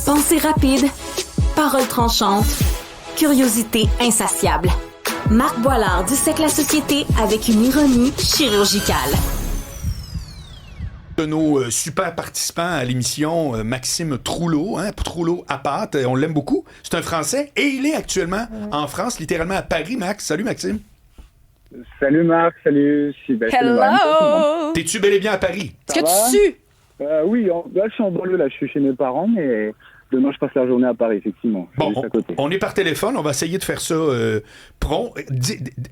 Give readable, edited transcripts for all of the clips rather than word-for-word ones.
Pensée rapide, paroles tranchantes, curiosité insatiable. Marc Boilard dissèque la société avec une ironie chirurgicale. De nos super participants à l'émission, Maxime Trouleau, Trouleau à pâte, on l'aime beaucoup. C'est un Français et il est actuellement en France, littéralement à Paris, Max. Salut Maxime. Salut Marc, salut. Hello! T'es-tu bel et bien à Paris? Est-ce que tu sues? Oui, là je suis en banlieue, là je suis chez mes parents, mais demain je passe la journée à Paris, effectivement. Bon, on est par téléphone, on va essayer de faire ça prompt.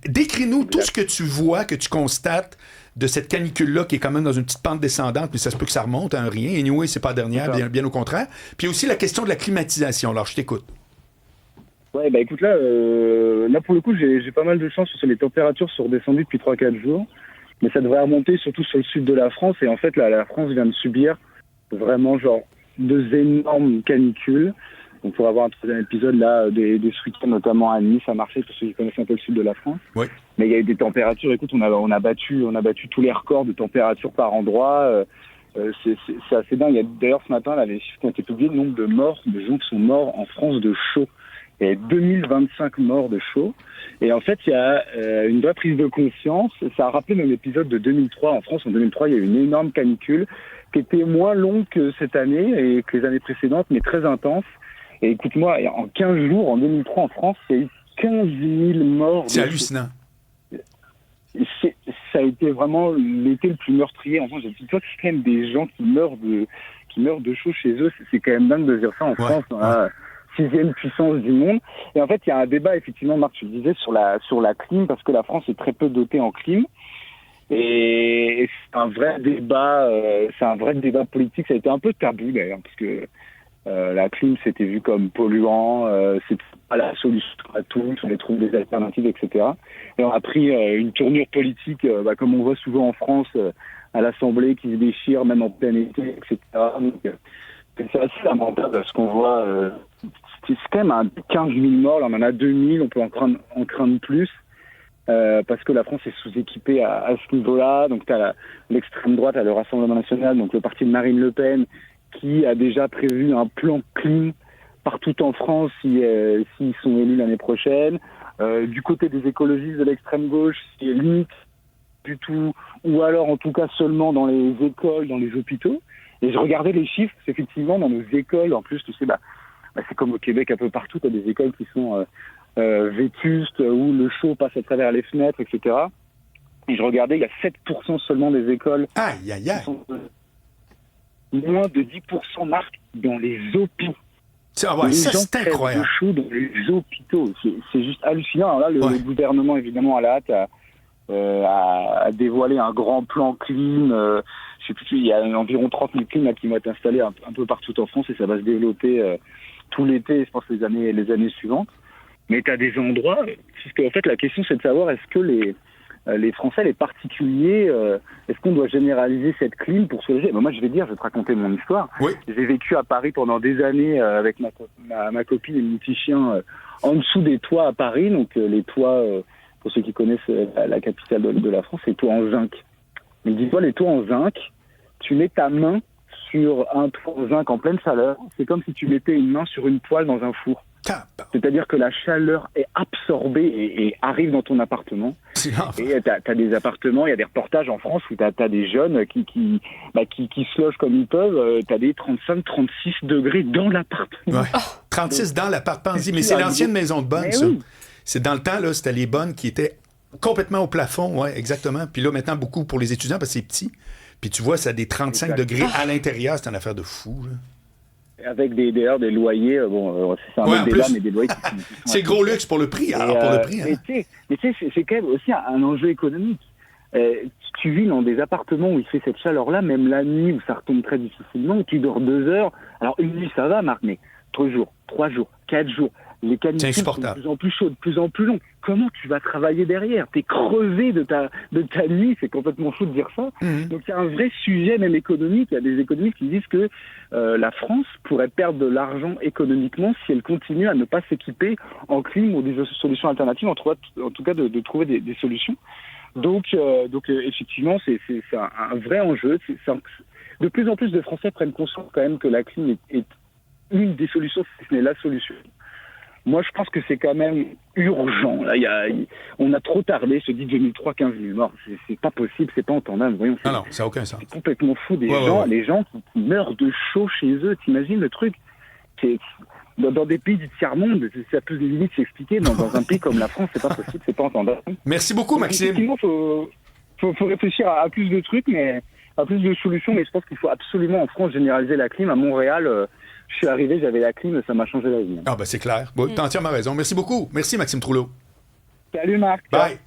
Décris-nous tout ce que tu vois, que tu constates de cette canicule-là qui est quand même dans une petite pente descendante, puis ça se peut que ça remonte à un rien. Anyway, c'est pas la dernière, bien au contraire. Puis aussi la question de la climatisation. Alors, je t'écoute. Ouais, bah écoute, là pour le coup, j'ai pas mal de chance parce que les températures sont redescendues depuis 3-4 jours. Mais ça devrait remonter surtout sur le sud de la France. Et en fait, là, la France vient de subir vraiment genre 2 énormes canicules. Donc, pour avoir un troisième épisode là, des ce week-end, notamment à Nice, à Marseille, pour ceux qui connaissent un peu le sud de la France. Oui. Mais il y a eu des températures. Écoute, on a battu tous les records de température par endroit. C'est assez dingue. Il y a d'ailleurs ce matin là, les chiffres qui ont été publiés, le nombre de morts, de gens qui sont morts en France de chaud. Il y a 2025 morts de chaud. Et en fait, il y a une vraie prise de conscience. Ça a rappelé même l'épisode de 2003. En France, en 2003, il y a eu une énorme canicule qui était moins longue que cette année et que les années précédentes, mais très intense. Et écoute-moi, en 15 jours, en 2003, en France, il y a eu 15 000 morts. C'est hallucinant. Ça a été vraiment l'été le plus meurtrier. En France, j'ai dit, toi, c'est quand même des gens qui meurent de chaud chez eux. C'est quand même dingue de dire ça en France, dans la 6e puissance du monde. Et en fait, il y a un débat, effectivement, Marc, tu le disais, sur la clim, parce que la France est très peu dotée en clim. Et c'est un vrai débat, politique. Ça a été un peu tabou, d'ailleurs, parce que la clim, c'était vu comme polluant, c'est pas la solution à tout, il fallait trouver des alternatives, etc. Et on a pris une tournure politique, comme on voit souvent en France, à l'Assemblée, qui se déchire, même en plein été, etc. Donc, c'est assez lamentable ce qu'on voit. C'est quand même 15 000 morts, là, on en a 2 000, on peut en craindre plus, parce que la France est sous-équipée à ce niveau-là. Donc tu as l'extrême droite, le Rassemblement national, donc le parti de Marine Le Pen, qui a déjà prévu un plan clim partout en France s'ils sont élus l'année prochaine. Du côté des écologistes de l'extrême gauche, c'est limite du tout, ou alors en tout cas seulement dans les écoles, dans les hôpitaux. Et je regardais les chiffres, effectivement, dans nos écoles, en plus, tu sais, c'est comme au Québec, un peu partout, tu as des écoles qui sont vétustes, où le chaud passe à travers les fenêtres, etc. Et je regardais, il y a 7% seulement des écoles qui sont moins de 10% marquent dans les hôpitaux. Ça, c'est incroyable. Le chaud dans les hôpitaux, c'est juste hallucinant. Alors là, le gouvernement, évidemment, à la hâte, a dévoilé un grand plan clim. Je sais plus, il y a environ 30 000 clims là, qui vont être installés un peu partout en France et ça va se développer tout l'été, je pense, les années suivantes. Mais tu as des endroits, parce qu'en fait, la question, c'est de savoir est-ce que les Français, les particuliers, est-ce qu'on doit généraliser cette clim pour se loger? Moi, je vais te raconter mon histoire. Oui. J'ai vécu à Paris pendant des années avec ma copine et mon petit chien en dessous des toits à Paris. Donc, les toits, pour ceux qui connaissent la capitale de la France, c'est les toits en zinc. Mais dis-toi, les toits en zinc, tu mets ta main sur un toit en zinc en pleine chaleur. C'est comme si tu mettais une main sur une poêle dans un four. C'est-à-dire que la chaleur est absorbée et arrive dans ton appartement. Et t'as des appartements, il y a des reportages en France où t'as des jeunes qui se logent comme ils peuvent. T'as des 35-36 degrés dans l'appartement. Ouais. 36 dans l'appartement. Mais c'est l'ancienne maison de bonne, ça. Oui. C'est dans le temps, là, c'était les bonnes qui étaient complètement au plafond, ouais, exactement. Puis là, maintenant, beaucoup pour les étudiants parce que c'est petit. Puis tu vois, ça a des 35 degrés à l'intérieur. C'est une affaire de fou, là. Avec d'ailleurs des loyers, c'est un autre débat, mais des loyers qui sont c'est gros luxe pour le prix, alors pour le prix. Hein. Mais tu sais, c'est quand même aussi un enjeu économique. Tu vis dans des appartements où il fait cette chaleur-là, même la nuit où ça retombe très difficilement, où tu dors 2 heures. Alors une nuit, ça va, Marc, mais 3 jours, 4 jours, les canicules sont de plus en plus chaudes, de plus en plus longues. Comment tu vas travailler derrière? T'es crevé de ta nuit, c'est complètement fou de dire ça. Mmh. Donc il y a un vrai sujet même économique. Il y a des économistes qui disent que la France pourrait perdre de l'argent économiquement si elle continue à ne pas s'équiper en clim ou des solutions alternatives, en tout cas de trouver des solutions. Donc effectivement, c'est un vrai enjeu. De plus en plus de Français prennent conscience quand même que la clim est une des solutions, si ce n'est la solution. Moi, je pense que c'est quand même urgent. Là, on a trop tardé. Je te dis 2003, 15 000 morts. C'est pas possible, c'est pas entendable. Voyons, non, ça n'a aucun sens. C'est complètement fou des gens, les gens qui meurent de chaud chez eux. T'imagines le truc? Dans des pays du tiers-monde, ça peut limite s'expliquer. Dans un pays comme la France, c'est pas possible, c'est pas entendable. Merci beaucoup, Maxime. Effectivement, faut réfléchir à plus de trucs, mais à plus de solutions. Mais je pense qu'il faut absolument en France généraliser la clim. À Montréal, je suis arrivé, j'avais la clim, ça m'a changé la vie. Ah ben c'est clair. Bon, t'as entièrement raison. Merci beaucoup. Merci, Maxime Trouleau. Salut, Marc. Bye.